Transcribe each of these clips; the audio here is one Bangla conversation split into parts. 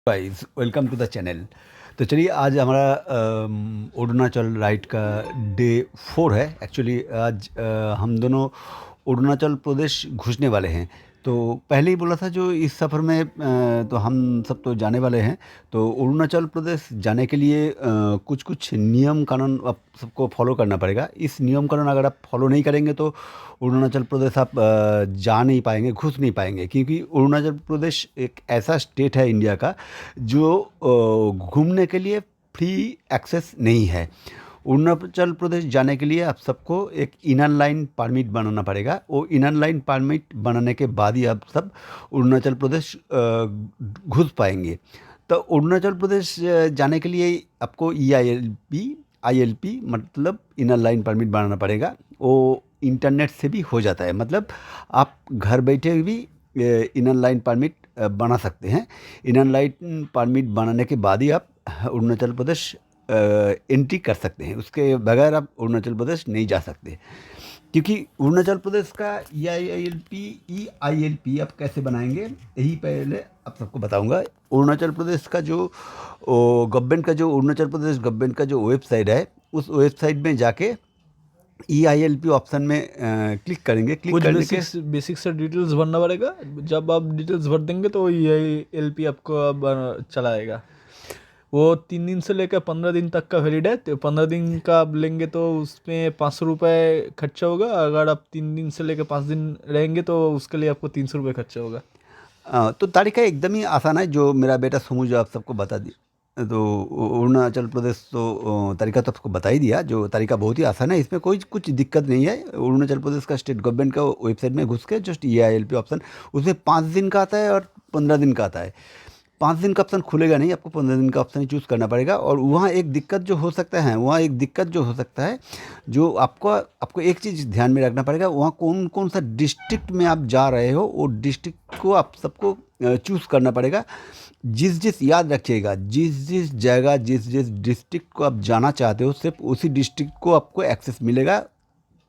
Guys welcome to the channel. तो चलिए आज हमारा अरुणाचल राइड का डे 4 है। एक्चुअली आज हम दोनों अरुणाचल प्रदेश घुसने वाले हैं। तो पहले ही बोला था जो इस सफ़र में तो हम सब तो जाने वाले हैं। तो अरुणाचल प्रदेश जाने के लिए कुछ कुछ नियम कानून आप सबको फॉलो करना पड़ेगा। इस नियम कानून अगर आप फॉलो नहीं करेंगे तो अरुणाचल प्रदेश आप जा नहीं पाएंगे, घुस नहीं पाएंगे, क्योंकि अरुणाचल प्रदेश एक ऐसा स्टेट है इंडिया का जो घूमने के लिए फ्री एक्सेस नहीं है। अरुणाचल प्रदेश जाने के लिए आप सबको एक इनर लाइन परमिट बनाना पड़ेगा। वो इनर लाइन परमिट बनाने के बाद ही आप सब अरुणाचल प्रदेश घुस पाएंगे। तो अरुणाचल प्रदेश जाने के लिए आपको ILP मतलब इनर लाइन परमिट बनाना पड़ेगा। वो इंटरनेट से भी हो जाता है, मतलब आप घर बैठे भी इनर लाइन परमिट बना सकते हैं। इनर लाइन परमिट बनाने के बाद ही आप अरुणाचल प्रदेश एंट्री कर सकते हैं। उसके बगैर आप अरुणाचल प्रदेश नहीं जा सकते, क्योंकि अरुणाचल प्रदेश का EILP आप कैसे बनाएंगे यही पहले आप सबको बताऊंगा। अरुणाचल प्रदेश का जो अरुणाचल प्रदेश गवर्नमेंट का जो वेबसाइट है, उस वेबसाइट में जाके EILP ऑप्शन में क्लिक करेंगे। क्लिक कुछ करने के बेसिक से डिटेल्स भरना पड़ेगा। जब आप डिटेल्स भर देंगे तो ये LP आपको अब चलाएगा। वो 3 दिन से लेकर 15 दिन तक का वैलिड है। तो 15 दिन का आप लेंगे तो उसमें 500 रुपये खर्चा होगा। अगर आप 3 दिन से लेकर 5 दिन रहेंगे तो उसके लिए आपको 300 रुपये खर्चा होगा। तो तरीका एकदम ही आसान है, जो मेरा बेटा सुमू जो आप सबको बता दी। तो अरुणाचल प्रदेश तो तरीका तो आपको बता ही दिया। जो तरीका बहुत ही आसान है, इसमें कोई कुछ दिक्कत नहीं है। अरुणाचल प्रदेश का स्टेट गवर्नमेंट का वेबसाइट में घुस के जस्ट EILP ऑप्शन, उसमें 5 दिन का आता है और 15 दिन का आता है। 5 दिन का ऑप्शन खुलेगा नहीं, आपको 15 दिन का ऑप्शन ही चूज़ करना पड़ेगा। और वहाँ एक दिक्कत जो हो सकता है, जो आपको एक चीज़ ध्यान में रखना पड़ेगा। वहाँ कौन कौन सा डिस्ट्रिक्ट में आप जा रहे हो, वो डिस्ट्रिक्ट को आप सबको चूज़ करना पड़ेगा। याद रखिएगा, जिस जगह जिस डिस्ट्रिक्ट को आप जाना चाहते हो, सिर्फ उसी डिस्ट्रिक्ट को आपको एक्सेस मिलेगा।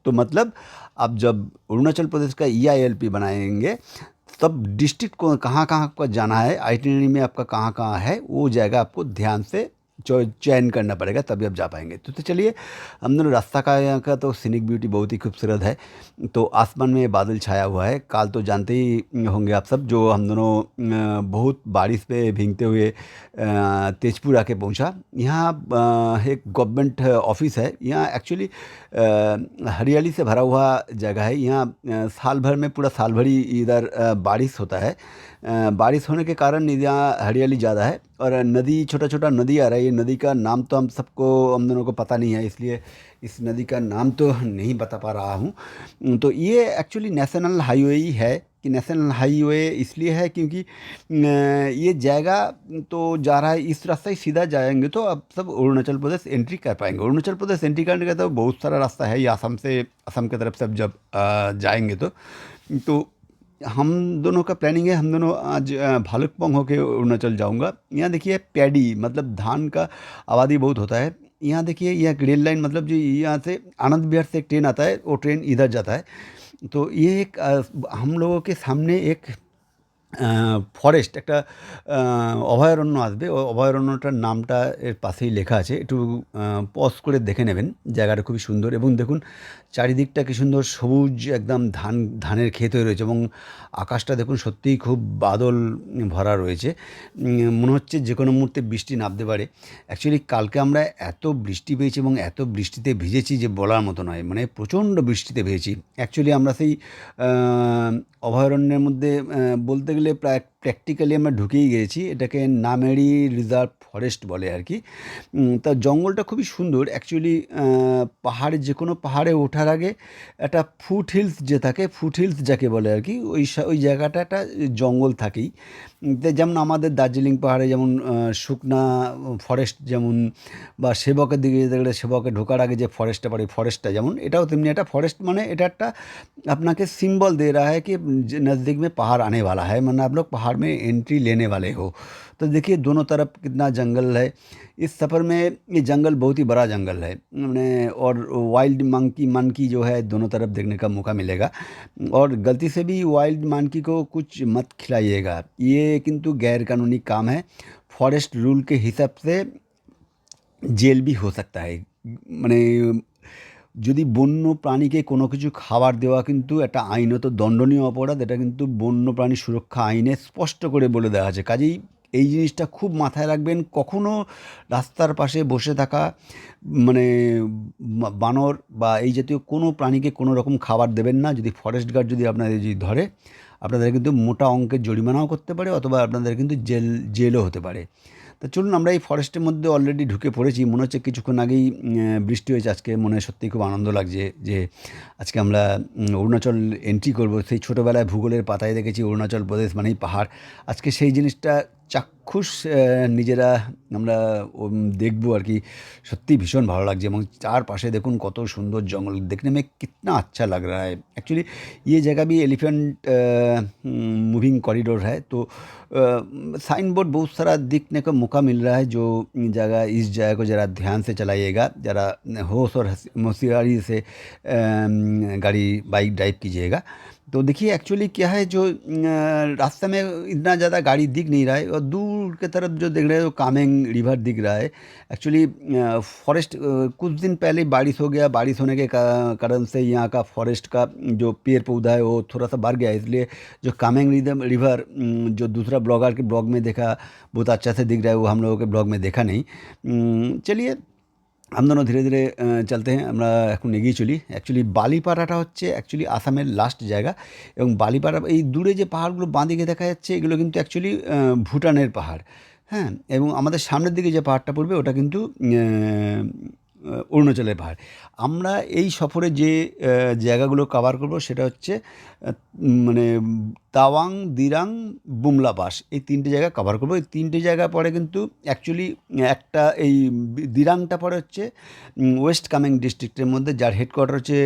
तो मतलब आप जब अरुणाचल प्रदेश का EILP बनाएंगे, तब डिस्ट्रिक्ट को कहाँ कहाँ आपका जाना है, आइटिनरी में आपका कहाँ कहाँ है, वो जगह आपको ध्यान से चयन करना पड़ेगा, तभी आप जा पाएंगे। तो चलिए, हम दोनों रास्ता का यहाँ का तो सीनिक ब्यूटी बहुत ही खूबसूरत है। तो आसमान में बादल छाया हुआ है। काल तो जानते ही होंगे आप सब, जो हम दोनों बहुत बारिश पे भीगते हुए तेजपुर आके पहुँचा। यहाँ एक गवर्नमेंट ऑफिस है। यहाँ एक्चुअली हरियाली से भरा हुआ जगह है। यहाँ साल भर में पूरा साल भर ही इधर बारिश होता है। बारिश होने के कारण यहाँ हरियाली ज़्यादा है। और नदी, छोटा छोटा नदी आ रहा है। ये नदी का नाम तो हम दोनों को पता नहीं है, इसलिए इस नदी का नाम तो नहीं बता पा रहा हूँ। तो ये एक्चुअली नेशनल हाईवे ही है। कि नेशनल हाईवे इसलिए है क्योंकि ये जगह तो जा रहा है, इस रास्ते ही सीधा जाएंगे तो अब सब अरुणाचल प्रदेश एंट्री कर पाएंगे। अरुणाचल प्रदेश एंट्री करने का तो बहुत सारा रास्ता है। ये असम की तरफ से अब जब जाएंगे तो हम दोनों का प्लानिंग है। हम दोनों आज भालुकपोंग होके अरुणाचल जाऊंगा। यहाँ देखिए, पैडी मतलब धान का आबादी बहुत होता है। यहाँ देखिए, यह रेल लाइन, मतलब जो यहाँ से आनंद विहार से एक ट्रेन आता है, वो ट्रेन इधर जाता है। तो ये एक हम लोगों के सामने एक ফরেস্ট একটা অভয়ারণ্য আসবে। ও অভয়ারণ্যটার নামটা এর পাশেই লেখা আছে। একটু পজ করে দেখে নেবেন। জায়গাটা খুবই সুন্দর, এবং দেখুন চারিদিকটা কী সুন্দর সবুজ, একদম ধানের ক্ষেত হয়ে রয়েছে, এবং আকাশটা দেখুন সত্যিই খুব বাদল ভরা রয়েছে। মনে হচ্ছে যে কোনো মুহূর্তে বৃষ্টি নামতে পারে। অ্যাকচুয়ালি কালকে আমরা এত বৃষ্টি পেয়েছি এবং এত বৃষ্টিতে ভিজেছি যে বলার মতো নয়, মানে প্রচণ্ড বৃষ্টিতে ভিজেছি। অ্যাকচুয়ালি আমরা সেই অভয়ারণ্যের মধ্যে বলতে গেলে প্রায় প্র্যাকটিক্যালি আমরা ঢুকেই গিয়েছি। এটাকে নামেরি রিজার্ভ ফরেস্ট বলে আর কি। তা জঙ্গলটা খুবই সুন্দর। অ্যাকচুয়ালি পাহাড়ে, যে কোনো পাহাড়ে ওঠার আগে একটা ফুট হিলস যে থাকে, ফুট হিলস যাকে বলে আর কি, ওই জায়গাটা একটা জঙ্গল থাকেই। যেমন আমাদের দার্জিলিং পাহাড়ে যেমন শুকনা ফরেস্ট, যেমন বা সেবকের দিকে যেতে গেলে সেবকে ঢোকার আগে যে ফরেস্টটা পড়ে, ফরেস্টটা যেমন, এটাও তেমনি একটা ফরেস্ট। মানে এটা একটা আপনাকে सिंबल दे रहा है कि नज़दीक में पहाड़ आने वाला है, मतलब आप लोग पहाड़ में एंट्री लेने वाले हो। तो देखिए दोनों तरफ कितना जंगल है। इस सफ़र में ये जंगल बहुत ही बड़ा जंगल है, मैंने और वाइल्ड मंकी जो है दोनों तरफ देखने का मौका मिलेगा। और गलती से भी वाइल्ड मंकी को कुछ मत खिलाइएगा, ये किंतु गैर कानूनी काम है। फॉरेस्ट रूल के हिसाब से जेल भी हो सकता है। মানে যদি বন্য প্রাণীকে কোনো কিছু খাবার দেওয়া কিন্তু একটা আইনত দণ্ডনীয় অপরাধ। এটা কিন্তু বন্যপ্রাণী সুরক্ষা আইনে স্পষ্ট করে বলে দেওয়া আছে। কাজেই এই জিনিসটা খুব মাথায় রাখবেন। কখনো রাস্তার পাশে বসে থাকা মানে বানর বা এই জাতীয় কোনো প্রাণীকে কোনো রকম খাবার দেবেন না। যদি ফরেস্ট গার্ড যদি আপনাদের যদি ধরে, আপনাদের কিন্তু মোটা অঙ্কের জরিমানাও করতে পারে, অথবা আপনাদের কিন্তু জেলও হতে পারে। তা চলুন, আমরা এই ফরেস্টের মধ্যে অলরেডি ঢুকে পড়েছি। মনে হচ্ছে কিছুক্ষণ আগেই বৃষ্টি হয়েছে আজকে। মনে সত্যিই খুব আনন্দ লাগছে যে আজকে আমরা অরুণাচল এন্ট্রি করব। সেই ছোটোবেলায় ভূগোলের পাতায় দেখেছি অরুণাচল প্রদেশ মানেই পাহাড়। আজকে সেই জিনিসটা চাক্ষুষ নিজেরা আমরা দেখবো আর কি। সত্যিই ভীষণ ভালো লাগছে। এবং চারপাশে দেখুন কত সুন্দর জঙ্গल, देखने में कितना अच्छा लग रहा है। एक्चुअली ये जगह भी एलिफेंट मूविंग कॉरिडोर है, तो साइन बोर्ड बहुत सारा देखने का मौका मिल रहा है। जो जगह, इस जगह को ज़रा ध्यान से चलाइएगा, ज़रा होश और होशियारी से गाड़ी बाइक ड्राइव कीजिएगा। तो देखिए एक्चुअली क्या है, जो रास्ते में इतना ज़्यादा गाड़ी दिख नहीं रहा है, और दूर के तरफ जो देख रहे हो कामेंग रिवर दिख रहा है। एक्चुअली फॉरेस्ट कुछ दिन पहले बारिश हो गया। बारिश होने के कारण से यहाँ का फॉरेस्ट का जो पेड़ पौधा है वो थोड़ा सा बढ़ गया, इसलिए जो कामेंग रिवर जो दूसरा ब्लॉगर के ब्लॉग में देखा बहुत अच्छा से दिख रहा है, वो हम लोगों के ब्लॉग में देखा नहीं। चलिए हम दोनों धीरे धीरे चलते हैं। আমরা এখন এগিয়ে চলি। অ্যাকচুয়ালি বালিপাড়াটা হচ্ছে অ্যাকচুয়ালি আসামের লাস্ট জায়গা। এবং বালিপাড়া এই দূরে যে পাহাড়গুলো বাঁ দিকে দেখা যাচ্ছে, এগুলো কিন্তু অ্যাকচুয়ালি ভুটানের পাহাড়। হ্যাঁ, এবং আমাদের সামনের দিকে যে পাহাড়টা পড়বে ওটা কিন্তু অরুণাচলের পাহাড়। আমরা এই সফরে যে জায়গাগুলো কভার করব সেটা হচ্ছে মানে তাওয়াং, দিরাং, বুমলা পাস, এই তিনটে জায়গা কভার করবো। এই তিনটে জায়গা পরে কিন্তু অ্যাকচুয়ালি একটা এই দিরাংটা পরে হচ্ছে ওয়েস্ট কামেং ডিস্ট্রিক্টের মধ্যে, যার হেডকোয়ার্টার হচ্ছে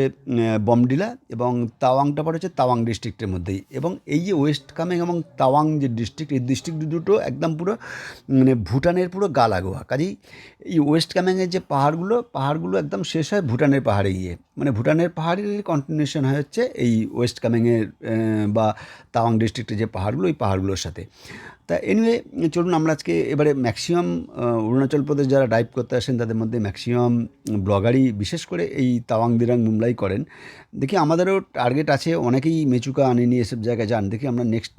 বমডিলা, এবং তাওয়াংটা পরে হচ্ছে তাওয়াং ডিস্ট্রিক্টের মধ্যেই। এবং এই যে ওয়েস্ট কামেং এবং তাওয়াং যে ডিস্ট্রিক্ট, এই ডিস্ট্রিক্ট দুটো একদম পুরো মানে ভুটানের পুরো গা লাগোয়া। কাজেই এই ওয়েস্ট কামেংয়ের যে পাহাড়গুলো একদম শেষ হয় ভুটানের পাহাড়ে গিয়ে, মানে ভুটানের পাহাড়ের কন্টিনিউশন হয় হচ্ছে এই ওয়েস্ট কামেংয়ের বা তাওয়াং ডিস্ট্রিক্টের যে পাহাড়গুলো, ওই পাহাড়গুলোর সাথে। তা এনিওয়ে চলুন আমরা আজকে এবারে ম্যাক্সিমাম অরুণাচল প্রদেশ যারা ড্রাইভ করতে আসেন তাদের মধ্যে ম্যাক্সিমাম ব্লগারই বিশেষ করে এই তাওয়াং, দিরাং, মুম্বাই করেন। দেখি আমাদেরও টার্গেট আছে, অনেকেই মেচুকা আনেনি এসব জায়গায় যান। দেখি আমরা নেক্সট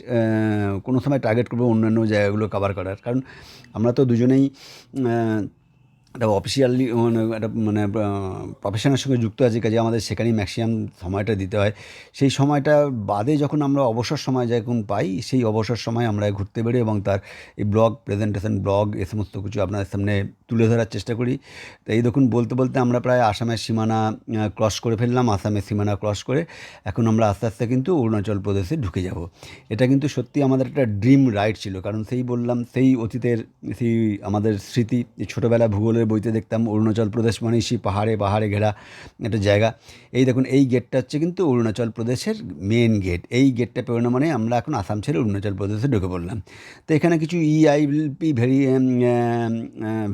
কোনো সময় টার্গেট করবো অন্যান্য জায়গাগুলো কভার করার। কারণ আমরা তো দুজনেই একটা অফিসিয়ালি মানে প্রফেশনের সঙ্গে যুক্ত আছি, কাজে আমাদের সেখানেই ম্যাক্সিমাম সময়টা দিতে হয়। সেই সময়টা বাদে যখন আমরা অবসর সময় যখন পাই, সেই অবসর সময় আমরা ঘুরতে বেরোই এবং তার এই ব্লগ প্রেজেন্টেশন, ব্লগ এ সমস্ত কিছু আপনাদের সামনে তুলে ধরার চেষ্টা করি। তো এই দেখুন বলতে বলতে আমরা প্রায় আসামের সীমানা ক্রস করে ফেললাম। আসামের সীমানা ক্রস করে এখন আমরা আস্তে আস্তে কিন্তু অরুণাচল প্রদেশে ঢুকে যাব। এটা কিন্তু সত্যি আমাদের একটা ড্রিম রাইড ছিল। কারণ সেই বললাম, সেই অতীতের সেই আমাদের স্মৃতি, ছোটোবেলা ভূগোলের বইতে দেখতাম অরুণাচল প্রদেশ মানে সেই পাহাড়ে পাহাড়ে ঘেরা একটা জায়গা। এই দেখুন এই গেটটা হচ্ছে কিন্তু অরুণাচল প্রদেশের মেন গেট। এই গেটটা পেরোনো মানে আমরা এখন আসাম ছেড়ে অরুণাচল প্রদেশে ঢুকে পড়লাম। তো এখানে কিছু EILP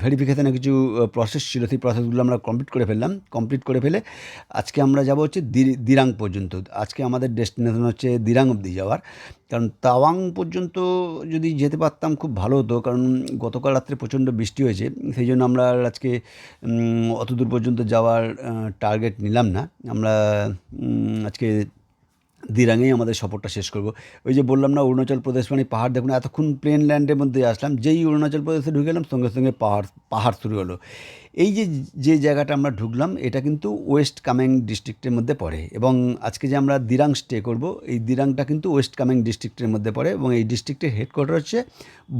ভেরিফিকেশানের কিছু প্রসেস ছিল, সেই প্রসেসগুলো আমরা কমপ্লিট করে ফেলে আজকে আমরা যাব হচ্ছে দিরাং পর্যন্ত। আজকে আমাদের ডেস্টিনেশন হচ্ছে দিরাং অবধি যাওয়ার। কারণ তাওয়াং পর্যন্ত যদি যেতে পারতাম খুব ভালো হতো, কারণ গতকাল রাত্রে প্রচণ্ড বৃষ্টি হয়েছে। সেই জন্য আমরা আজকে অত দূর পর্যন্ত যাওয়ার টার্গেট নিলাম না। আমরা আজকে দিরাঙেই আমাদের সফরটা শেষ করব। ওই যে বললাম না অরুণাচল প্রদেশ মানে পাহাড়, দেখুন এতক্ষণ প্লেন ল্যান্ডের মধ্যে আসলাম, যেই অরুণাচল প্রদেশে ঢুকে গেলাম সঙ্গে সঙ্গে পাহাড় শুরু হলো। এই যে জায়গাটা আমরা ঢুকলাম এটা কিন্তু ওয়েস্ট কামেং ডিস্ট্রিক্টের মধ্যে পড়ে। এবং আজকে যে আমরা দিরাং স্টে করব, এই দিরাংটা কিন্তু ওয়েস্ট কামেং ডিস্ট্রিক্টের মধ্যে পড়ে। এবং এই ডিস্ট্রিক্টের হেডকোয়ার্টার হচ্ছে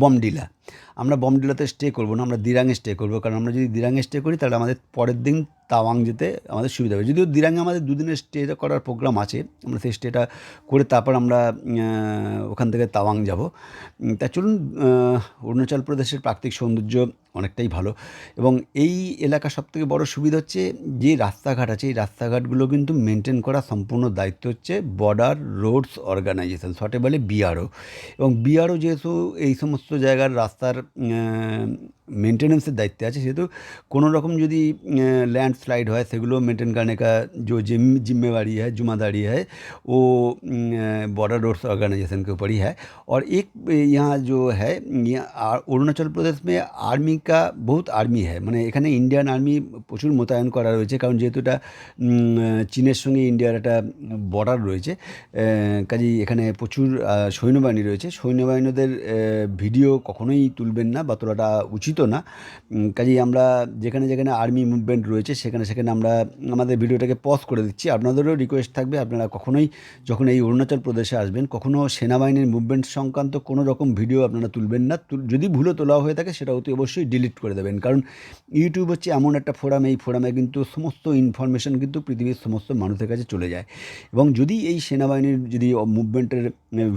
বমডিলা। আমরা বমডিলাতে স্টে করবো না, আমরা দিরাঙে স্টে করবো। কারণ আমরা যদি দিরাঙে স্টে করি তাহলে আমাদের পরের দিন তাওয়াং যেতে আমাদের সুবিধা হবে। যদিও দিরাঙে আমাদের দুদিনের স্টে করার প্রোগ্রাম আছে, আমরা সেই স্টেটা করে তারপর আমরা ওখান থেকে তাওয়াং যাব। তা চলুন, অরুণাচল প্রদেশের প্রাকৃতিক সৌন্দর্য অনেকটাই ভালো। এবং এই এলাকার সবথেকে বড় সুবিধা হচ্ছে যে রাস্তাঘাট আছে, এই রাস্তাঘাটগুলো কিন্তু মেনটেন করা সম্পূর্ণ দায়িত্ব হচ্ছে বর্ডার রোডস অর্গানাইজেশন, শর্টে বলে BRO। এবং BRO যেহেতু এই সমস্ত জায়গার রাস্তার मेंटेनेंसের दायित्वे আছে, সেহেতु কোনো রকম যদি लैंडस्लाइड হয় सेগুলো मेंटेन करने का जो जिम्मेवारी है, जुम्मेदारी है, वो बॉर्डर रोड्स ऑर्गेनाइजेशन के ऊपर ही है। और एक यहाँ जो है, यहाँ অরুণাচল প্রদেশ में आर्मी का बहुत आर्मी है, মানে এখানে ইন্ডিয়ান আর্মি প্রচুর মোতায়েন করা রয়েছে, কারণ যেহেতু এটা চীনের সঙ্গে ইন্ডিয়ার একটা বর্ডার রয়েছে, কাজেই এখানে প্রচুর সৈন্যবাহিনী রয়েছে। সৈন্যবাহিনীদের ভিডিও কখনোই তুলবেন না বা তোলাটা উচিতও না। কাজেই আমরা যেখানে যেখানে আর্মি মুভমেন্ট রয়েছে সেখানে সেখানে আমরা আমাদের ভিডিওটাকে পজ করে দিচ্ছি। আপনাদেরও রিকোয়েস্ট থাকবে, আপনারা কখনোই যখন এই অরুণাচল প্রদেশে আসবেন, কখনও সেনাবাহিনীর মুভমেন্ট সংক্রান্ত কোনো রকম ভিডিও আপনারা তুলবেন না। যদি ভুলও তোলা হয়ে থাকে সেটা অতি অবশ্যই ডিলিট করে দেবেন, কারণ ইউটিউব হচ্ছে এমন একটা ফোরাম, এই ফোরামে কিন্তু সমস্ত ইনফরমেশন কিন্তু পৃথিবীর সমস্ত মানুষের কাছে চলে যায়। এবং যদি এই সেনাবাহিনীর যদি মুভমেন্টের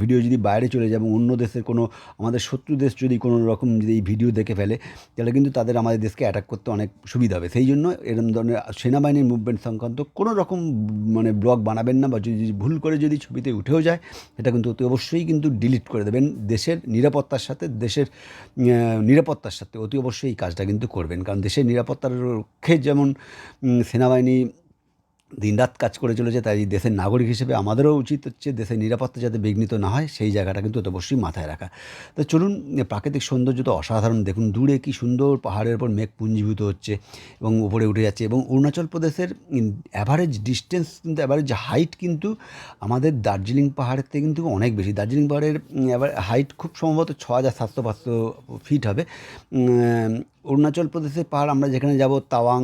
ভিডিও যদি বাইরে চলে যায় এবং অন্য দেশের কোনো আমাদের শত্রু দেশ যদি কোনো রকম যদি এই ভিডিও দেখে ফেলে, তাহলে কিন্তু তাদের আমাদের দেশকে অ্যাটাক করতে অনেক সুবিধা হবে। সেই জন্য এরকম ধরনের সেনাবাহিনীর মুভমেন্ট সংক্রান্ত কোনো রকম মানে ব্লগ বানাবেন না, বা যদি ভুল করে যদি ছবিতে উঠেও যায় এটা কিন্তু অতি অবশ্যই কিন্তু ডিলিট করে দেবেন। দেশের নিরাপত্তার সাথে নিরাপত্তার সাথে অতি অবশ্যই এই কাজটা কিন্তু করবেন, কারণ দেশের নিরাপত্তার রক্ষে যেমন সেনাবাহিনী দিনরাত কাজ করে চলেছে, তাই দেশের নাগরিক হিসেবে আমাদেরও উচিত হচ্ছে দেশের নিরাপত্তা যাতে বিঘ্নিত না হয় সেই জায়গাটা কিন্তু অতি অবশ্যই মাথায় রাখা। তো চলুন, প্রাকৃতিক সৌন্দর্য তো অসাধারণ, দেখুন দূরে কি সুন্দর পাহাড়ের ওপর মেঘ পুঞ্জীভূত হচ্ছে এবং উপরে উঠে যাচ্ছে। এবং অরুণাচল প্রদেশের অ্যাভারেজ ডিস্টেন্স কিন্তু অ্যাভারেজ হাইট কিন্তু আমাদের দার্জিলিং পাহাড়ের থেকে কিন্তু অনেক বেশি। দার্জিলিং পাহাড়ের হাইট খুব সম্ভবত 6700-500 ফিট হবে। অরুণাচল প্রদেশের পাহাড় আমরা যেখানে যাব তাওয়াং,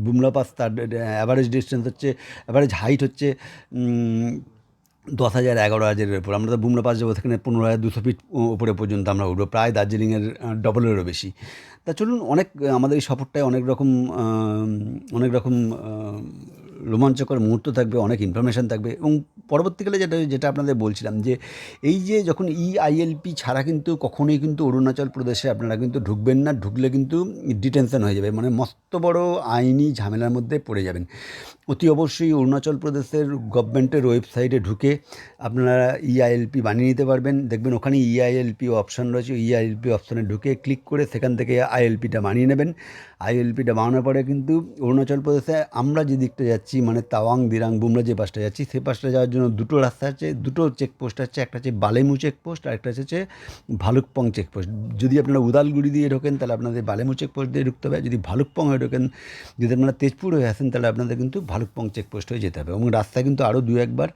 বুমলা পাস, তার অ্যাভারেজ ডিস্টেন্স হচ্ছে, অ্যাভারেজ হাইট হচ্ছে 10,000-11,000-এর উপর। আমরা তো বুমলা পাস যাবো, সেখানে 15,200 ফিট উপরে পর্যন্ত আমরা উঠবো, প্রায় দার্জিলিংয়ের ডবলেরও বেশি। তা চলুন, আমাদের এই সফরটায় অনেক রকম রোমাঞ্চকর মুহূর্ত থাকবে, অনেক ইনফরমেশান থাকবে। এবং পরবর্তীকালে যেটা আপনাদের বলছিলাম, যে এই যে যখন EILP ছাড়া কিন্তু কখনোই কিন্তু অরুণাচল প্রদেশে আপনারা কিন্তু ঢুকবেন না, ঢুকলে কিন্তু ডিটেনশন হয়ে যাবে, মানে মস্ত বড় আইনি ঝামেলার মধ্যে পড়ে যাবেন। অতি অবশ্যই অরুণাচল প্রদেশের গভর্নমেন্টের ওয়েবসাইটে ঢুকে আপনারা EILP বানিয়ে নিতে পারবেন। দেখবেন ওখানে EILP অপশান রয়েছে, EILP অপশানে ঢুকে ক্লিক করে সেখান থেকে ILPটা বানিয়ে নেবেন। ILPটা বানানোর পরে কিন্তু অরুণাচল প্রদেশে আমরা যে দিকটা যাচ্ছি, মানে তাওয়াং, দিরাং, বুমলা যে পাশটা যাচ্ছি, সেই পাশটা যাওয়ার জন্য দুটো রাস্তা আছে, দুটো চেকপোস্ট আছে। একটা হচ্ছে বালেমু চেকপোস্ট, আর একটা হচ্ছে ভালুকপং চেকপোস্ট। যদি আপনারা উদালগুড়ি দিয়ে ঢোকেন তাহলে আপনাদের বালেমু চেকপোস্ট দিয়ে ঢুকতে হবে, যদি ভালুকপং হয়ে ঢোকেন, যদি আপনারা তেজপুর হয়ে আসেন তাহলে আপনাদের কিন্তু ভালুকপং চেকপোস্ট হয়ে যেতে হবে। এবং রাস্তায় কিন্তু আরও 2-1 বার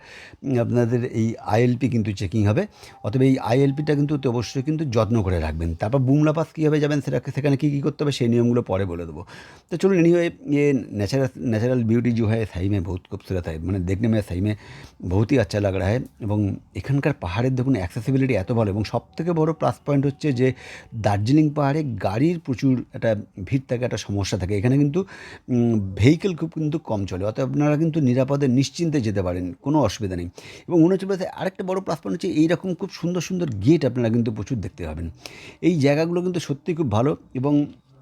আপনাদের এই ILP কিন্তু চেকিং হবে। অতএব এই ILPটা কিন্তু অবশ্যই কিন্তু যত্ন করে রাখবেন। তারপর বুমলা পাস কীভাবে যাবেন সেখানে কী করতে হবে সেই নিয়মগুলো পরে বলে দেবো। तो चलो एनीवे, ये नेचुरल ब्यूटी जो है सही में बहुत खूबसूरत है, मैंने देखने में सही में बहुत ही अच्छा लग रहा है। এবং এখানকার পাহাড়ের দেখুন অ্যাক্সেসিবিলিটি এত ভালো, এবং সবথেকে বড় প্লাস পয়েন্ট হচ্ছে যে দার্জিলিং পাহাড়ে গাড়ির প্রচুর একটা ভিড় থাকে, একটা সমস্যা থাকে। এখানে কিন্তু ভেহিকেল খুব কিন্তু কম চলে, অতএব আপনারা কিন্তু নিরাপদে নিশ্চিন্তে যেতে পারেন, কোনো অসুবিধা নেই। এবং অরুণাচল প্রদেশে আরেকটা বড় প্লাস পয়েন্ট হচ্ছে এইরকম খুব সুন্দর সুন্দর গেট আপনারা কিন্তু প্রচুর দেখতে পাবেন। এই জায়গাগুলো কিন্তু সত্যিই খুব ভালো। এবং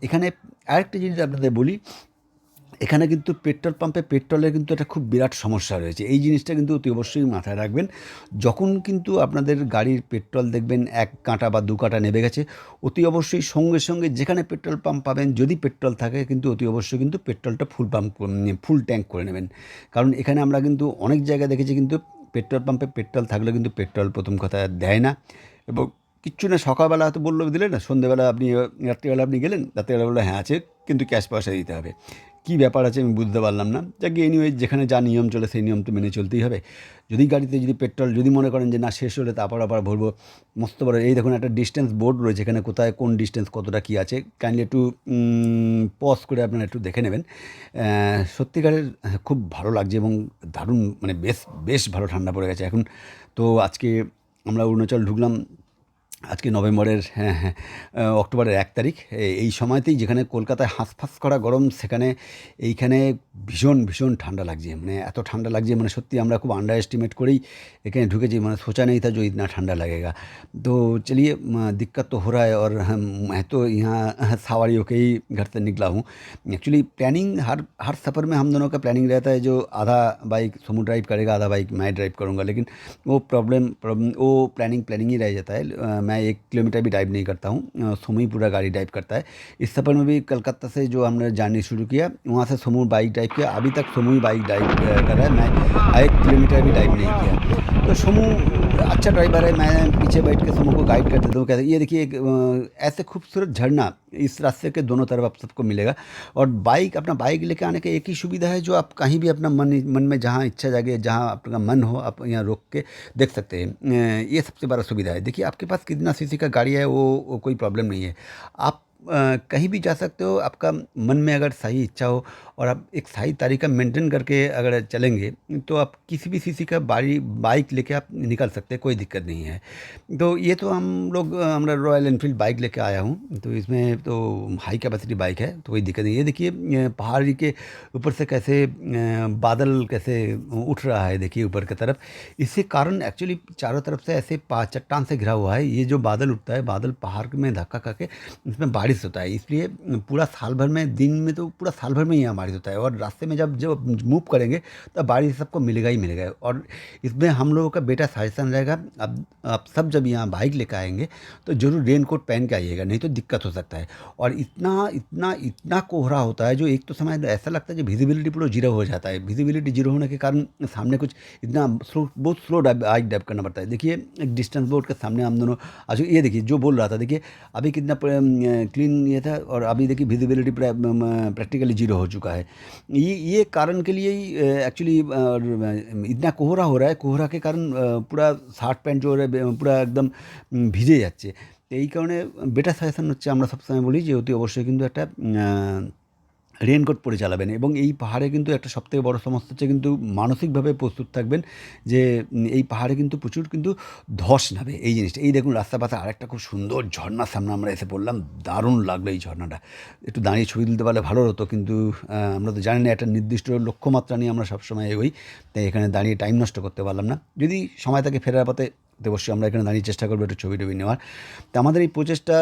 এখানে আরেকটা জিনিস আপনাদের বলি, এখানে কিন্তু পেট্রোল পাম্পে পেট্রোলের কিন্তু একটা খুব বিরাট সমস্যা রয়েছে। এই জিনিসটা কিন্তু অতি অবশ্যই মাথায় রাখবেন। যখন কিন্তু আপনাদের গাড়ির পেট্রোল দেখবেন 1 কাঁটা বা 2 কাঁটা নেমে গেছে, অতি অবশ্যই সঙ্গে সঙ্গে যেখানে পেট্রোল পাম্প পাবেন, যদি পেট্রোল থাকে কিন্তু অতি অবশ্যই কিন্তু পেট্রোলটা ফুল ট্যাঙ্ক করে নেবেন। কারণ এখানে আমরা কিন্তু অনেক জায়গায় দেখেছি কিন্তু পেট্রোল পাম্পে পেট্রোল থাকলে কিন্তু পেট্রোল প্রথম কথা দেয় না। এবং কিচ্ছু না, সকালবেলা হয়তো বললো দিলেন না, সন্ধ্যেবেলা রাত্রিবেলা আপনি গেলেন, রাত্রিবেলা বললো হ্যাঁ আছে, কিন্তু ক্যাশ পয়সা দিতে হবে। কী ব্যাপার আছে আমি বুঝতে পারলাম না। যাকে এনিওয়ে, যেখানে যা নিয়ম চলে সেই নিয়ম তো মেনে চলতেই হবে। যদি গাড়িতে যদি পেট্রোল যদি মনে করেন যে না শেষ হলে তারপর আবার ভরবো, মস্ত বড় এই দেখুন একটা ডিস্টেন্স বোর্ড রয়েছে, এখানে কোথায় কোন ডিস্টেন্স কতটা কী আছে, কাইন্ডলি একটু পজ করে আপনারা একটু দেখে নেবেন। সত্যিকারের খুব ভালো লাগছে এবং দারুণ, মানে বেশ ভালো ঠান্ডা পড়ে গেছে এখন। তো আজকে আমরা অরুণাচল ঢুকলাম আজকে নভেম্বরের অক্টোবরের 1 তারিখ। এই সময়তেই যেখানে কলকাতায় হাঁসফাঁস করা গরম, সেখানে এইখানে ভীষণ ঠান্ডা লাগছে, মানে এত ঠান্ডা লাগছে, মানে সত্যি আমরা খুব আন্ডার এস্টিমেট করেই এখানে ঢুকেছি, মানে सोचा नहीं था जो इतना ठंडा लगेगा। तो चलिए, दिक्कत तो हो रहा है। और मैं तो यहाँ सवारी होके ही घर से निकला हूँ। एक्चुअली प्लानिंग हर सफ़र में हम दोनों का प्लानिंग रहता है, जो आधा बाइक सोमू ड्राइव करेगा, आधा बाइक मैं ड्राइव करूँगा, लेकिन वो प्रॉब्लम वो प्लानिंग ही रह जाता है। मैं 1 किलोमीटर भी ड्राइव नहीं करता हूँ, सोमू ही पूरा गाड़ी ड्राइव करता है। इस सफ़र में भी कलकत्ता से जो हमने जर्नी शुरू किया, वहाँ से सोमू बाइक ड्राइव किया, अभी तक सोमू ही बाइक ड्राइव कर रहा है, मैं 1 किलोमीटर भी ड्राइव नहीं किया। तो सोमू अच्छा ड्राइवर है, मैं पीछे बैठ के सोमू को गाइड कर देता हूँ। कहते ये देखिए एक ऐसे खूबसूरत झरना इस रास्ते के दोनों तरफ आप सबको मिलेगा। और बाइक, अपना बाइक लेके आने का एक ही सुविधा है, जो आप कहीं भी अपना मन में जहाँ इच्छा जागे, जहाँ आपका मन हो, आप यहाँ रोक के देख सकते हैं। ये सबसे बड़ा सुविधा है। देखिए आपके पास कितना सीसी का गाड़ी है वो कोई प्रॉब्लम नहीं है। आप कहीं भी जा सकते हो, आपका मन में अगर सही इच्छा हो और आप एक सही तरीका मेंटेन करके अगर चलेंगे, तो आप किसी भी सीसी का बाइक लेके आप निकल सकते हैं, कोई दिक्कत नहीं है। तो ये तो हमरा रॉयल एनफील्ड बाइक लेके आया हूँ, तो इसमें तो हाई कैपेसिटी बाइक है, तो कोई दिक्कत नहीं है। ये देखिए पहाड़ी के ऊपर से कैसे बादल कैसे उठ रहा है, देखिए ऊपर की तरफ। इसके कारण एक्चुअली चारों तरफ से ऐसे चट्टान से घिरा हुआ है। ये जो बादल उठता है, बादल पहाड़ में धक्का करके इसमें बारिश होता है, इसलिए पूरा साल भर में, दिन में तो पूरा साल भर में ही यहाँ बारिश होता है। और रास्ते में जब जब मूव करेंगे तब बारिश सबको मिलेगा ही मिलेगा। और इसमें हम लोगों का बेटा सजेशन रहेगा, अब आप सब जब यहाँ बाइक लेकर आएंगे तो जरूर रेन कोट पहन के आइएगा, नहीं तो दिक्कत हो सकता है। और इतना इतना इतना कोहरा होता है, जो एक तो समय ऐसा लगता है जो विजिबिलिटी पूरा जीरो हो जाता है। विजिबिलिटी जीरो होने के कारण सामने कुछ इतना बहुत स्लो बाइक ड्राइव करना पड़ता है। देखिए एक डिस्टेंस बोर्ड के सामने हम दोनों आज, ये देखिए जो बोल रहा था, देखिए अभी कितना क्लीन ये था, और अभी देखिए विजिबिलिटी प्रैक्टिकली जीरो हो चुका है। ये कारण के लिए ही एक्चुअली इतना कोहरा हो रहा है। कोहरा के कारण पूरा শার্ট প্যান্ট जो পুরা একদম ভিজে যাচ্ছে। তো এই কারণে বেটার সাজেশন হচ্ছে, আমরা সবসময় বলি যে অতি অবশ্যই কিন্তু একটা রেনকোট পরে চালাবেন। এবং এই পাহাড়ে কিন্তু একটা সবথেকে বড় সমস্যা হচ্ছে, কিন্তু মানসিকভাবে প্রস্তুত থাকবেন যে এই পাহাড়ে কিন্তু প্রচুর কিন্তু ধস নামে, এই জিনিসটা। এই দেখুন রাস্তার পাশে আরেকটা খুব সুন্দর ঝর্ণার সামনে আমরা এসে পড়লাম, দারুণ লাগলো এই ঝর্ণাটা। একটু দাঁড়িয়ে ছবি তুলতে পারলে ভালো হতো, কিন্তু আমরা তো জানি না, একটা নির্দিষ্ট লক্ষ্যমাত্রা নিয়ে আমরা সবসময় এগোই, তাই এখানে দাঁড়িয়ে টাইম নষ্ট করতে পারলাম না। যদি সময় থাকে ফেরার পথে, তো অবশ্যই আমরা এখানে দাঁড়িয়ে চেষ্টা করবো একটু ছবি টবি নেওয়ার। তো আমাদের এই প্রচেষ্টা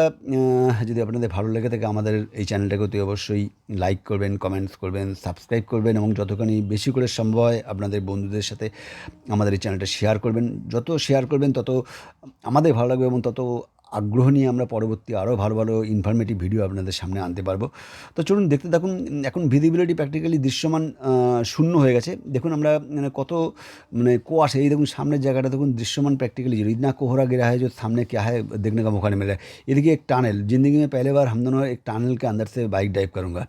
যদি আপনাদের ভালো লেগে থাকে, আমাদের এই চ্যানেলটাকে অতি অবশ্যই লাইক করবেন, কমেন্টস করবেন, সাবস্ক্রাইব করবেন, এবং যতখানি বেশি করে সম্ভব হয় আপনাদের বন্ধুদের সাথে আমাদের এই চ্যানেলটা শেয়ার করবেন। যত শেয়ার করবেন তত আমাদের ভালো লাগবে, এবং তত আগ্রহ নিয়ে আমরা পরবর্তী আরও ভালো ভালো ইনফরমেটিভ ভিডিও আপনাদের সামনে আনতে পারবো। তো চলুন দেখতে থাকুন। এখন ভিজিবিলিটি প্র্যাকটিক্যালি দৃশ্যমান শূন্য হয়ে গেছে। দেখুন আমরা কত कुआशा, ये देखुन सामने जगह देखुन दृश्यमान प्रैक्टिकली जीरो, इतना कोहरा गिरा है जो सामने क्या है देखने का मौका नहीं मिल रहा है। ये देखिए एक टनल, ज़िंदगी में पहले बार हम दोनों एक टनल के अंदर से बाइक ड्राइव करूँगा।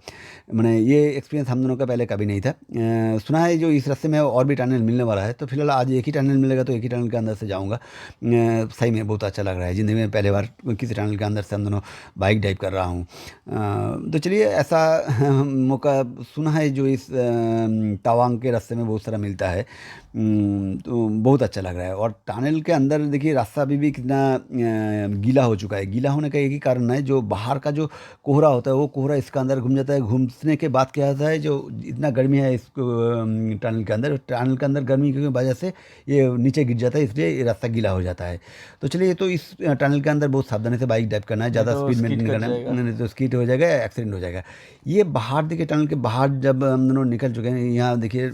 ये एक्सपीरियंस हम दोनों का पहले कभी नहीं था। सुना है जो इस रास्ते में और भी टनल मिलने वाला है, तो फिलहाल आज एक ही टनल मिलेगा, तो एक ही टनल के अंदर से जाऊँगा। सही में बहुत अच्छा लग रहा है, ज़िंदगी में पहले बार किसी टनल के अंदर से हम दोनों बाइक ड्राइव कर रहा हूँ। तो चलिए ऐसा मौका सुना है जो इस तवांग के रास्ते में बहुत सारा मिलता है। तो बहुत अच्छा लग रहा है। और टनल के अंदर देखिए रास्ता अभी भी कितना गीला हो चुका है। गीला होने का एक ही कारण है, जो बाहर का जो कोहरा होता है वो कोहरा इसका अंदर घुम जाता है। घूमने के बाद क्या होता है, जो इतना गर्मी है इसको टनल के अंदर गर्मी की वजह से ये नीचे गिर जाता है, इसलिए ये रास्ता गीला हो जाता है। तो चलिए, तो इस टनल के अंदर बहुत सावधानी से बाइक ड्राइव करना है, ज़्यादा स्पीड मेंटेन करना है, नहीं तो स्कीड हो जाएगा, एक्सीडेंट हो जाएगा। ये बाहर देखिए, टनल के बाहर जब हम दोनों निकल चुके हैं, यहाँ देखिए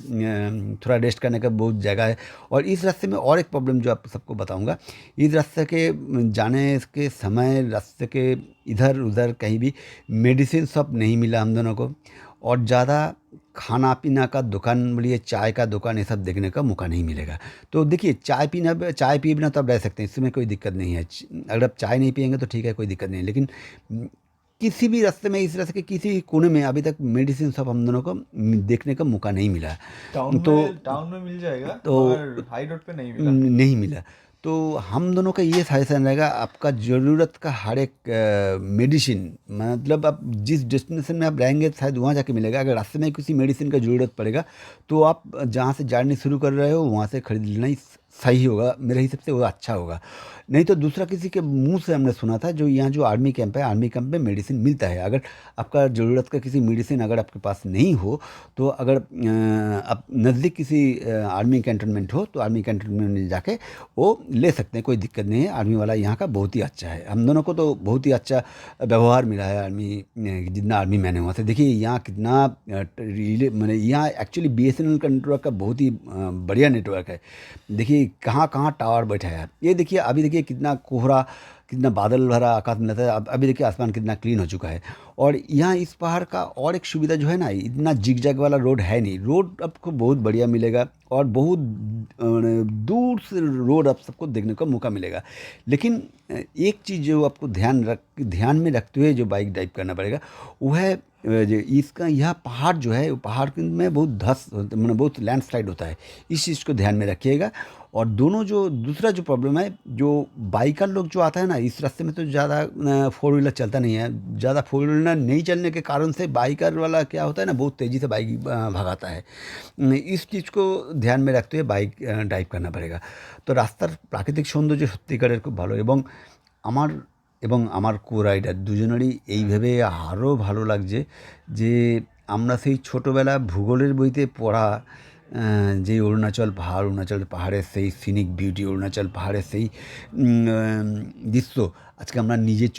थोड़ा रेस्ट करने का बहुत जगह है। और इस रास्ते में और एक प्रॉब्लम जो आप सबको बताऊंगा, इस रास्ते के जाने के समय रास्ते के इधर उधर कहीं भी मेडिसिन शॉप नहीं मिला हम दोनों को, और ज़्यादा खाना पीना का दुकान, बोलिए चाय का दुकान, ये सब देखने का मौका नहीं मिलेगा। तो देखिए चाय पिए बिना तो आप रह सकते हैं, इसमें कोई दिक्कत नहीं है। अगर आप चाय नहीं पिएंगे तो ठीक है, कोई दिक्कत नहीं, लेकिन किसी भी रास्ते में, इस रास्ते के किसी भी कोने में अभी तक मेडिसिन शॉप हम दोनों को देखने का मौका नहीं मिला। टाउन में मिल जाएगा, तो मगर हाई रोड पे नहीं मिला। नहीं मिला। तो हम दोनों का ये सजेशन रहेगा, आपका ज़रूरत का हर एक मेडिसिन, मतलब आप जिस डेस्टिनेशन में आप रहेंगे शायद वहाँ जाके मिलेगा। अगर रास्ते में किसी मेडिसिन का ज़रूरत पड़ेगा, तो आप जहाँ से जर्नी शुरू कर रहे हो वहाँ से खरीद लेना ही सही होगा, मेरे हिसाब से वो अच्छा होगा। नहीं तो दूसरा किसी के मुंह से हमने सुना था, जो यहाँ जो आर्मी कैंप है, आर्मी कैंप में मेडिसिन मिलता है। अगर आपका ज़रूरत का किसी मेडिसिन अगर आपके पास नहीं हो, तो अगर आप नज़दीक किसी आर्मी कैंटोनमेंट हो, तो आर्मी कैंटोनमेंट में जाके वो ले सकते हैं, कोई दिक्कत नहीं है। आर्मी वाला यहाँ का बहुत ही अच्छा है, हम दोनों को तो बहुत ही अच्छा व्यवहार मिला है आर्मी, जितना आर्मी मैंने वहाँ से। देखिए यहाँ कितना यहाँ एक्चुअली BSNL का नेटवर्क का बहुत ही बढ़िया नेटवर्क है। देखिए कि कहाँ कहाँ टावर बैठा है। ये देखिए, अभी देखिए कितना कोहरा, कितना बादल भरा आकाश में रहता है। अब अभी देखिए आसमान कितना क्लीन हो चुका है। और यहाँ इस पहाड़ का और एक सुविधा जो है ना, इतना जिग जैग वाला रोड है नहीं, रोड आपको बहुत बढ़िया मिलेगा और बहुत दूर से रोड आप सबको देखने का मौका मिलेगा। लेकिन एक चीज़ जो आपको ध्यान में रखते हुए जो बाइक ड्राइव करना पड़ेगा, वो है जो इसका यह पहाड़ जो है, वो पहाड़ में बहुत मतलब बहुत लैंडस्लाइड होता है। इस चीज़ को ध्यान में रखिएगा। और दोनों जो दूसरा जो प्रॉब्लम है, जो बाइकर लोग जो आता है ना, इस रास्ते में तो ज़्यादा फोर व्हीलर चलता नहीं है। ज़्यादा फोर व्हीलर नहीं चलने के कारण से बाइकर वाला क्या होता है ना, बहुत तेज़ी से बाइक भगाता है। इस चीज़ को ध्यान में रखते हुए बाइक ড্রাইভ करना पड़ेगा। তো রাস্তার প্রাকৃতিক সৌন্দর্য সত্যিকারের খুব ভালো, আমার আমার কো রাইডার দুজনেরই এই ভেবে আরও ভালো লাগছে যে আমরা সেই ছোটোবেলা ভূগোলের বইতে পড়া যে অরুণাচল পাহাড়ের সেই সিনিক বিউটি, অরুণাচল পাহাড়ের সেই দৃশ্য আজকে আমরা নিজের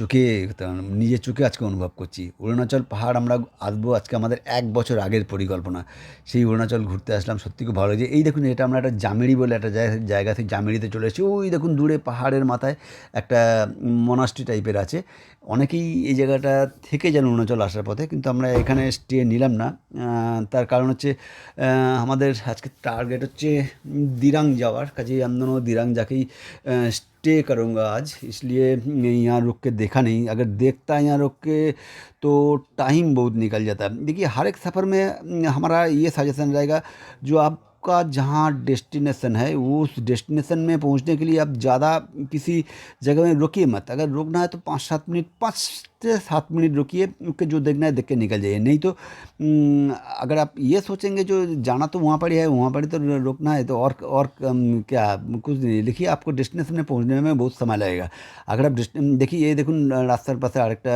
চোখে আজকে অনুভব করছি। অরুণাচল পাহাড় আমরা আসবো আজকে আমাদের ১ বছর আগের পরিকল্পনা। সেই অরুণাচল ঘুরতে আসলাম, সত্যি খুব ভালো লাগছে। এই দেখুন, এটা আমরা একটা জামেরি বলে একটা জায়গা থেকে জামেরিতে চলে এসেছি। ওই দেখুন দূরে পাহাড়ের মাথায় একটা মনাস্ট্রি টাইপের আছে। অনেকেই এই জায়গাটা থেকে যান অরুণাচল আসার পথে, কিন্তু আমরা এখানে স্টে নিলাম না। তার কারণ হচ্ছে আমাদের আজকে টার্গেট হচ্ছে दिरांग যাওয়ার। কাজেই हम दोनों दिरांग जाके ही स्टे करूँगा आज, इसलिए यहाँ रुक के देखा नहीं। अगर देखता यहाँ रुक के तो टाइम बहुत निकल जाता है। देखिए, हर एक सफ़र में हमारा ये सजेशन रहेगा, जो आपका जहाँ डेस्टिनेशन है, उस डेस्टिनेशन में पहुँचने के लिए आप ज़्यादा किसी जगह में रुकिए मत। अगर रुकना है तो 5 से 7 मिनट रुकिए, उसके जो देखना है देख के निकल जाइए। नहीं तो अगर आप ये सोचेंगे जो जाना तो वहाँ पर ही है, वहाँ पर ही तो रुकना है, तो और क्या कुछ नहीं। देखिए, आपको डेस्टिनेशन में पहुँचने में बहुत समय लगेगा। अगर आप देखिए, ये देखুন রাস্তার পাশে আরেকটা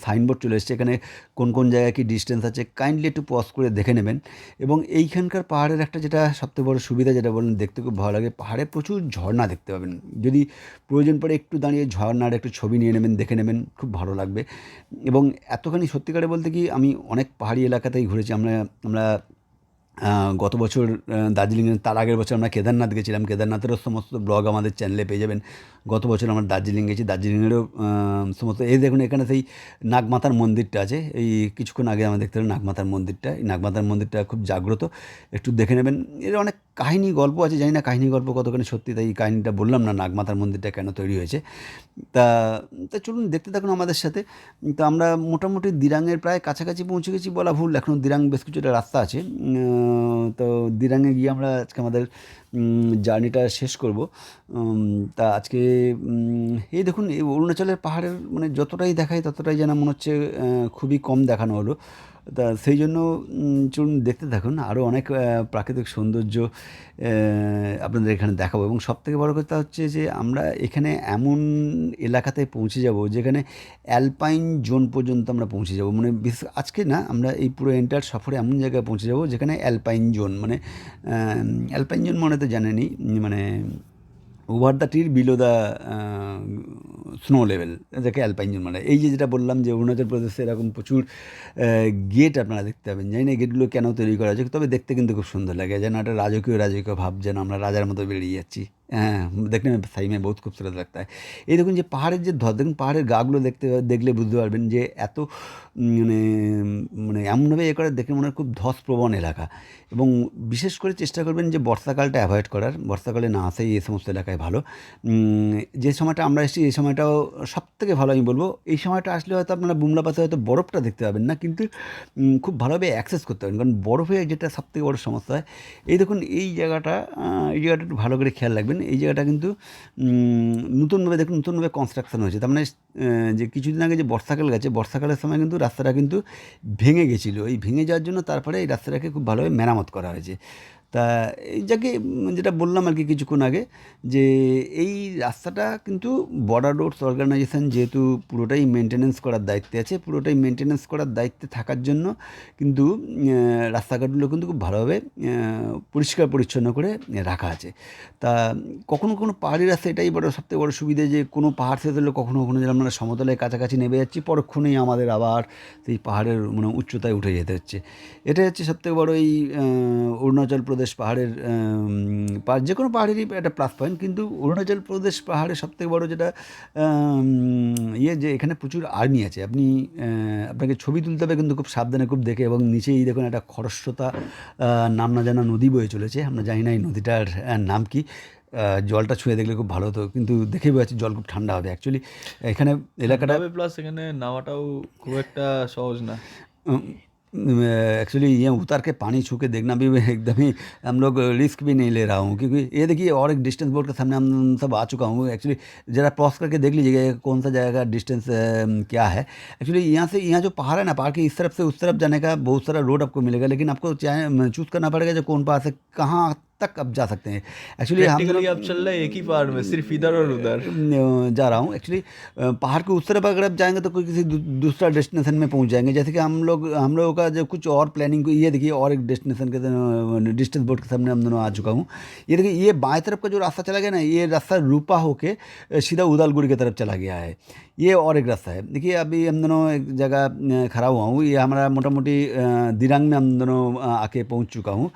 সাইনবোর্ড চলে এসেছে। এখানে কোন কোন জায়গায় কি ডিস্টেন্স আছে কাইন্ডলি একটু পজ করে দেখে নেবেন। এবং এইখানকার পাহাড়ের একটা যেটা সবথেকে বড় সুবিধা, যেটা বললেন দেখতে খুব ভালো লাগে, পাহাড়ে প্রচুর ঝর্ণা দেখতে পাবেন। যদি প্রয়োজন পড়ে একটু দাঁড়িয়ে ঝর্ণার একটু ছবি নিয়ে নেবেন, দেখে নেবেন, খুব ভালো লাগবে। এবং এতখানি সত্যিকারে বলতে কি, আমি অনেক পাহাড়ি এলাকাতেই ঘুরেছি। আমরা গত বছর দার্জিলিংয়ে, তার আগের বছর আমরা কেদারনাথ গেছিলাম। কেদারনাথেরও সমস্ত ব্লগ আমাদের চ্যানেলে পেয়ে যাবেন। গত বছর আমরা দার্জিলিং গেছি, দার্জিলিংয়েরও সমস্ত। এই দেখুন, এখানে সেই নাগমাতার মন্দিরটা আছে। এই কিছুক্ষণ আগে আমরা দেখতে পেলাম নাগমাতার মন্দিরটা। এই নাগমাতার মন্দিরটা খুব জাগ্রত, একটু দেখে নেবেন। এর অনেক কাহিনী গল্প আছে, জানি না কাহিনী গল্প কতখানি সত্যি, তাই এই কাহিনীটা বললাম না, নাগমাতার মন্দিরটা কেন তৈরি হয়েছে। তা তা চলুন দেখতে থাকুন আমাদের সাথে। তো আমরা মোটামুটি দিরাংয়ের প্রায় কাছাকাছি পৌঁছে গেছি বলা ভুল, এখনও দিরাং বেশ কিছুটা রাস্তা আছে। তো দিরাংয়ে গিয়ে আমরা আজকে আমাদের জার্নিটা শেষ করব। তা আজকে এই দেখুন, এই অরুণাচলের পাহাড়ের মানে যতটাই দেখায় ততটাই যেন মনে হচ্ছে খুবই কম দেখানো হলো। তা সেই জন্য চলুন দেখতে থাকুন। আরও অনেক প্রাকৃতিক সৌন্দর্য আপনাদের এখানে দেখাবো। এবং সবথেকে বড় কথা হচ্ছে যে আমরা এখানে এমন এলাকাতে পৌঁছে যাব যেখানে অ্যালপাইন জোন পর্যন্ত আমরা পৌঁছে যাব। মানে বিশেষ আজকে না, আমরা এই পুরো এন্টার সফরে এমন জায়গায় পৌঁছে যাব যেখানে অ্যালপাইন জোন, মানে অ্যালপাইন জোন মানে তো জানেনই, মানে ওভার দ্য ট্রির বিলো দ্য স্নো লেভেল, যাকে অ্যালপাইন জোন মানে। এই যে যেটা বললাম যে অরুণাচল প্রদেশে এরকম প্রচুর গেট আপনারা দেখতে পাবেন। জানি না গেটগুলো কেন তৈরি করা হয়েছে, তবে দেখতে কিন্তু খুব সুন্দর লাগে, যেন একটা রাজকীয় ভাব, যেন আমরা রাজার মতো বেরিয়ে যাচ্ছি। হ্যাঁ, দেখনে सही में बहुत खूबसूरत लगता है। এই দেখুন যে পাহাড়ের যে দেখুন পাহাড়ের গাগুলো দেখলে বুঝতে পারবেন যে এত মানে মানে এমনভাবে করে দেখে মনে হয় খুব ধসপ্রবণ এলাকা। এবং বিশেষ করে চেষ্টা করবেন যে বর্ষাকালটা অ্যাভয়েড করার, বর্ষাকালে না আসাই এই সমস্ত এলাকায় ভালো। যে সময়টা আমরা এসেছি এই সময়টাও সবথেকে ভালো আমি বলবো। এই সময়টা আসলে হয়তো আপনারা বুমলা পাশে হয়তো বরফটা দেখতে পাবেন না, কিন্তু খুব ভালোভাবে অ্যাক্সেস করতে পারবেন, কারণ বরফে যেটা সবথেকে বড় সমস্যা হয়। এই দেখুন এই জায়গাটা একটু ভালো করে খেয়াল রাখবেন। এই জায়গাটা কিন্তু নতুনভাবে দেখুন, নতুনভাবে কনস্ট্রাকশন হয়েছে। তার মানে যে কিছুদিন আগে যে বর্ষাকাল গেছে, বর্ষাকালের সময় কিন্তু রাস্তাটা কিন্তু ভেঙে গেছিলো। এই ভেঙে যাওয়ার জন্য তারপরে এই রাস্তাটাকে খুব ভালোভাবে মেরামত করা হয়েছে। তা এই যাকে যেটা বললাম আর কি কিছুক্ষণ আগে, যে এই রাস্তাটা কিন্তু বর্ডার রোডস অর্গানাইজেশন যেহেতু পুরোটাই মেনটেন্যান্স করার দায়িত্বে আছে, পুরোটাই মেনটেন্যান্স করার দায়িত্বে থাকার জন্য কিন্তু রাস্তাঘাটগুলো কিন্তু খুব ভালোভাবে পরিষ্কার পরিচ্ছন্ন করে রাখা আছে। তা কখনো পাহাড়ি রাস্তা এটাই সবথেকে বড় সুবিধা, যে কোনো পাহাড় শেষ হলে কখনো যেন আমরা সমতলের কাছাকাছি নেমে যাচ্ছি, পরক্ষণেই আমাদের আবার সেই পাহাড়ের মানে উচ্চতায় উঠে যেতে হচ্ছে। এটাই হচ্ছে সবথেকে বড় এই অরুণাচল প্রদেশ প্রদেশ পাহাড়ের যে কোনো পাহাড়েরই একটা প্লাস পয়েন্ট, কিন্তু অরুণাচল প্রদেশ পাহাড়ের সবথেকে বড় যেটা যে এখানে প্রচুর আর্মি আছে। আপনাকে ছবি তুলতে হবে কিন্তু খুব সাবধানে, খুব দেখে। এবং নিচেই দেখুন একটা খরস্রোতা নাম না জানা নদী বয়ে চলেছে। আমরা জানি না এই নদীটার নাম কি। জলটা ছুঁয়ে দেখলে খুব ভালো হতো, কিন্তু দেখেই বোঝা যাচ্ছে জল খুব ঠান্ডা হবে অ্যাকচুয়ালি এখানে এলাকাটা। তবে প্লাস এখানে নামাটাও খুব একটা সহজ না। एक्चुअली ये उतर के पानी छू के देखना भी एकदम ही हम लोग रिस्क भी नहीं ले रहा हूँ, क्योंकि ये देखिए और एक डिस्टेंस बोर्ड के सामने हम सब आ चुका हूँ। एक्चुअली ज़रा क्रॉस करके देख लीजिएगा ये कौन सा जगह का डिस्टेंस क्या है। एक्चुअली यहाँ जो पहाड़ है ना, पहाड़ के इस तरफ से उस तरफ जाने का बहुत सारा रोड आपको मिलेगा, लेकिन आपको चाहे चूज़ करना पड़ेगा जो कौन पहाड़ से कहाँ तक आप जा सकते हैं। एक्चुअली हम प्रैक्टिकली आप चल रहे हैं एक ही पहाड़ में, सिर्फ इधर और उधर। जा रहा हूँ एक्चुअली। पहाड़ के उस तरफ अगर आप जाएंगे तो कोई किसी दूसरा डेस्टिनेशन में पहुँच जाएंगे। जैसे कि हम लोगों का जो कुछ और प्लानिंग, ये देखिए और एक डेस्टिनेशन के डिस्टेंस बोर्ड के सामने हम दोनों आ चुका हूँ। ये देखिए ये बाएं तरफ का जो रास्ता चला गया ना, ये रास्ता रूपा होके सीधा उदालगुड़ी की तरफ चला गया है। ये और एक रास्ता है। देखिए अभी हम दोनों एक जगह खड़ा हुआ हूँ, ये हमारा मोटा मोटी दिरांग में हम दोनों आके पहुँच चुका हूँ।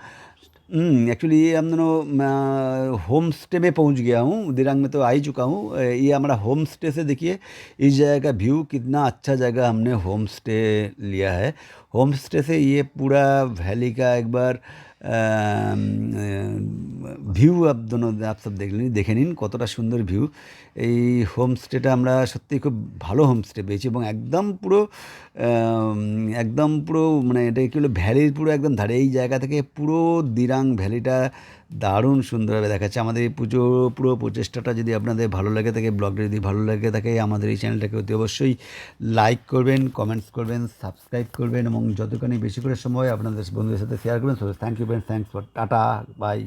एक्चुअली ये हम दोनों होम स्टे में पहुंच गया हूँ। दिरांग में तो आ ही चुका हूँ। ये हमारा होम स्टे से देखिए इस जगह का व्यू, कितना अच्छा जगह हमने होम स्टे लिया है। होम स्टे से ये पूरा वैली का एक बार ভিউ आप सब দেখে নিন কতটা সুন্দর ভিউ। এই হোমস্টেটা আমরা সত্যিই খুব ভালো হোমস্টে পেয়েছি, এবং একদম পুরো মানে এটা কি হলো, ভ্যালির পুরো একদম ধারে। এই জায়গা থেকে পুরো দিরাং ভ্যালিটা দারুণ সুন্দরভাবে দেখাচ্ছে। আমাদের এই পুরো প্রচেষ্টাটা যদি আপনাদের ভালো লাগে থাকে, ব্লগটা যদি ভালো লাগে থাকে, আমাদের এই চ্যানেলটাকে অতি অবশ্যই লাইক করবেন, কমেন্টস করবেন, সাবস্ক্রাইব করবেন, এবং যতখানি বেশি করে সময় আপনাদের বন্ধুদের সাথে শেয়ার করবেন। So thank you friends, thanks for tata, by.